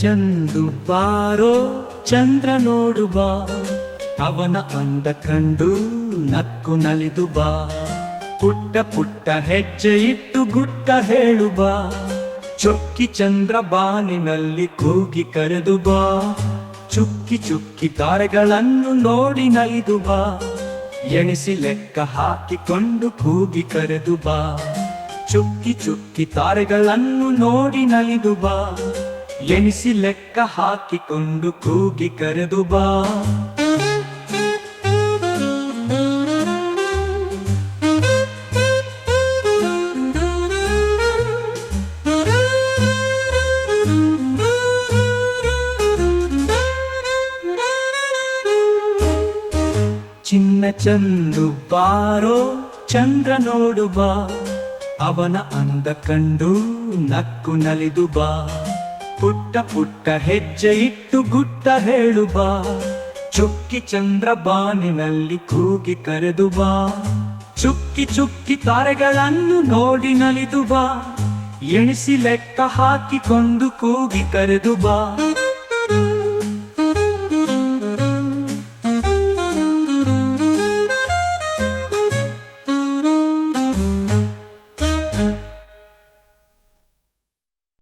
ಚಂದು ಬಾರೋ ಚಂದ್ರ ನೋಡು ಬಾ, ಅವನ ಅಂದ ಕಂಡು ನಕ್ಕು ನಲಿದು ಬಾ, ಪುಟ್ಟ ಪುಟ್ಟ ಹೆಜ್ಜೆ ಇಟ್ಟು ಗುಟ್ಟ ಹೇಳು ಬಾ, ಚೊಕ್ಕಿ ಚಂದ್ರ ಬಾನಿನಲ್ಲಿ ಕೂಗಿ ಕರೆದು ಬಾ, ಚುಕ್ಕಿ ಚುಕ್ಕಿ ತಾರೆಗಳನ್ನು ನೋಡಿ ನಲಿದು ಬಾ, ಎಣಿಸಿ ಲೆಕ್ಕ ಹಾಕಿಕೊಂಡು ಕೂಗಿ ಕರೆದು ಬಾ, ಚುಕ್ಕಿ ಚುಕ್ಕಿ ತಾರೆಗಳನ್ನು ನೋಡಿ ನಲಿದು ಬಾ, ಎಣಿಸಿ ಲೆಕ್ಕ ಹಾಕಿಕೊಂಡು ಕೂಗಿ ಕರೆದು ಬಾ. ಚಿನ್ನ ಚಂದು ಬಾರೋ ಚಂದ್ರ ನೋಡು ಬಾ, ಅವನ ಅಂದ ಕಂಡು ನಕ್ಕು ನಲಿದು ಬಾ, ಪುಟ್ಟ ಪುಟ್ಟ ಹೆಜ್ಜೆ ಇಟ್ಟು ಗುಟ್ಟ ಹೇಳು ಬಾ, ಚುಕ್ಕಿ ಚಂದ್ರ ಬಾನಿನಲ್ಲಿ ಕೂಗಿ ಕರೆದು ಬಾ, ಚುಕ್ಕಿ ಚುಕ್ಕಿ ತಾರೆಗಳನ್ನು ನೋಡಿ ನಲಿದು ಬಾ, ಎಣಿಸಿ ಲೆಕ್ಕ ಹಾಕಿಕೊಂಡು ಕೂಗಿ ಕರೆದು ಬಾ.